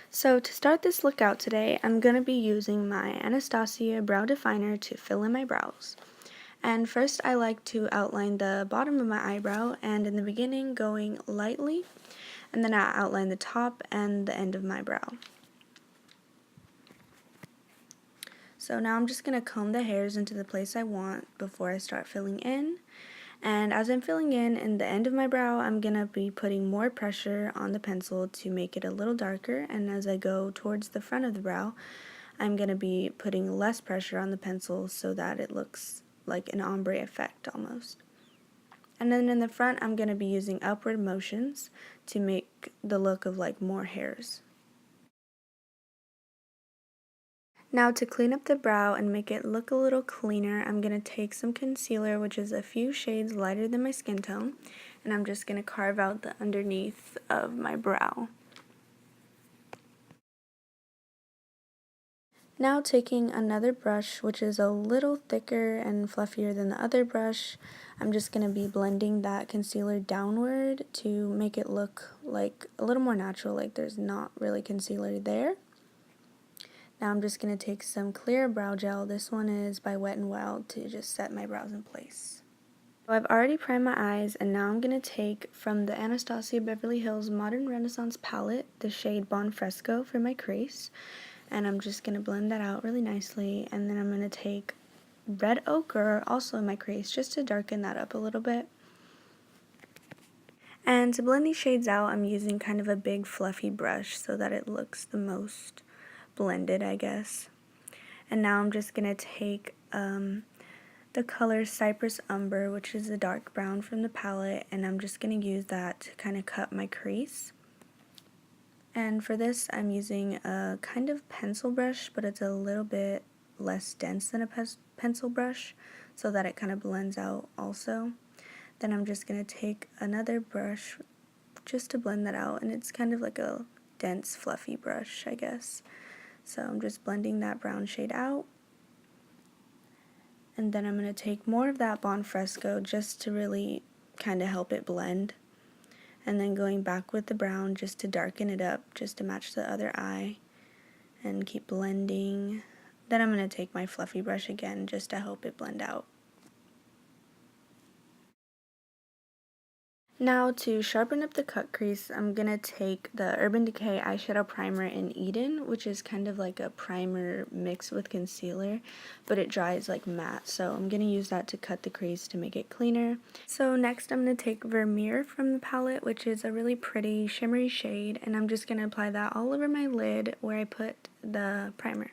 So to start this look out today, I'm going to be using my Anastasia brow definer to fill in my brows. And first I like to outline the bottom of my eyebrow, and in the beginning going lightly, and then I outline the top and the end of my brow. So now I'm just going to comb the hairs into the place I want before I start filling in. And as I'm filling in the end of my brow, I'm going to be putting more pressure on the pencil to make it a little darker, and as I go towards the front of the brow, I'm going to be putting less pressure on the pencil so that it looks like an ombre effect almost. And then in the front, I'm going to be using upward motions to make the look of like more hairs. Now to clean up the brow and make it look a little cleaner, I'm going to take some concealer, which is a few shades lighter than my skin tone, and I'm just going to carve out the underneath of my brow. Now taking another brush, which is a little thicker and fluffier than the other brush, I'm just going to be blending that concealer downward to make it look like a little more natural, like there's not really concealer there. Now I'm just going to take some clear brow gel. This one is by Wet n Wild, to just set my brows in place. So I've already primed my eyes, and now I'm going to take from the Anastasia Beverly Hills Modern Renaissance palette the shade Buon Fresco for my crease, and I'm just going to blend that out really nicely, and then I'm going to take red ochre, also in my crease, just to darken that up a little bit. And to blend these shades out, I'm using kind of a big fluffy brush so that it looks the most blended, I guess. And now I'm just going to take the color Cyprus Umber, which is a dark brown from the palette, and I'm just going to use that to kind of cut my crease. And for this, I'm using a kind of pencil brush, but it's a little bit less dense than a pencil brush, so that it kind of blends out also. Then I'm just going to take another brush just to blend that out, and it's kind of like a dense, fluffy brush, I guess. So I'm just blending that brown shade out. And then I'm going to take more of that Buon Fresco just to really kind of help it blend. And then going back with the brown just to darken it up, just to match the other eye. And keep blending. Then I'm going to take my fluffy brush again just to help it blend out. Now to sharpen up the cut crease, I'm going to take the Urban Decay Eyeshadow Primer in Eden, which is kind of like a primer mixed with concealer, but it dries like matte, so I'm going to use that to cut the crease to make it cleaner. So next I'm going to take Vermeer from the palette, which is a really pretty shimmery shade, and I'm just going to apply that all over my lid where I put the primer.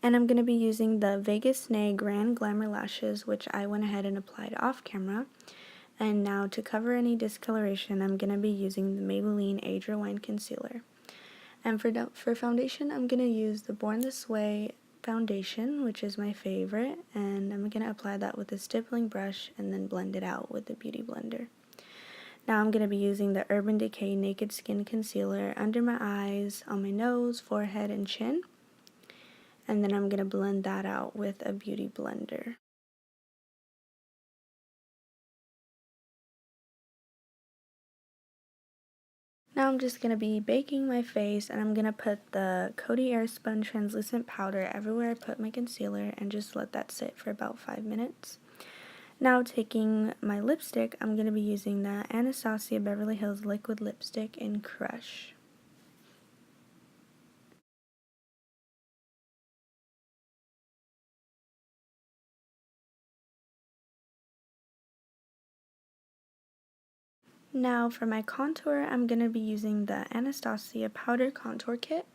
And I'm going to be using the Vegas Nay Grand Glamour Lashes, which I went ahead and applied off camera. And now to cover any discoloration, I'm going to be using the Maybelline Age Rewind Concealer. And for foundation, I'm going to use the Born This Way foundation, which is my favorite. And I'm going to apply that with a stippling brush and then blend it out with the Beauty Blender. Now I'm going to be using the Urban Decay Naked Skin Concealer under my eyes, on my nose, forehead, and chin. And then I'm going to blend that out with a Beauty Blender. Now I'm just going to be baking my face, and I'm going to put the Coty Airspun translucent powder everywhere I put my concealer and just let that sit for about 5 minutes. Now taking my lipstick, I'm going to be using the Anastasia Beverly Hills Liquid Lipstick in Crush. Now for my contour, I'm going to be using the Anastasia Powder Contour Kit,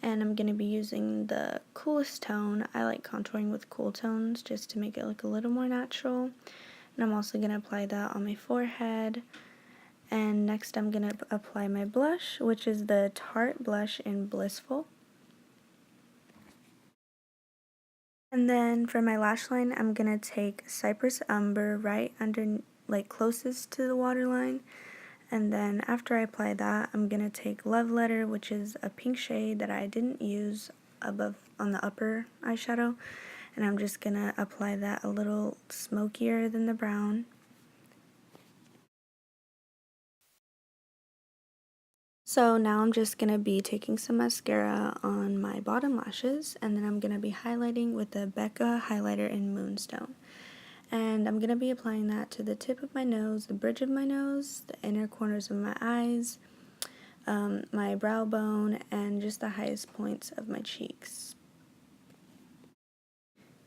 and I'm going to be using the coolest tone. I like contouring with cool tones just to make it look a little more natural. And I'm also going to apply that on my forehead. And next I'm going to apply my blush, which is the Tarte blush in Blissful. And then for my lash line, I'm going to take Cyprus Umber right under, like closest to the waterline. And then after I apply that, I'm going to take Love Letter, which is a pink shade that I didn't use above on the upper eyeshadow. And I'm just going to apply that a little smokier than the brown. So now I'm just going to be taking some mascara on my bottom lashes, and then I'm going to be highlighting with the Becca highlighter in Moonstone. And I'm going to be applying that to the tip of my nose, the bridge of my nose, the inner corners of my eyes, my brow bone, and just the highest points of my cheeks.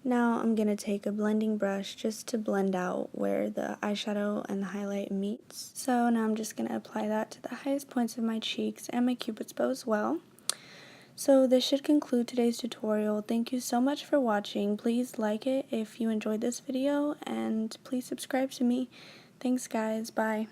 Now I'm going to take a blending brush just to blend out where the eyeshadow and the highlight meets. So now I'm just going to apply that to the highest points of my cheeks and my cupid's bow as well. So this should conclude today's tutorial. Thank you so much for watching. Please like it if you enjoyed this video, and please subscribe to me. Thanks guys, bye.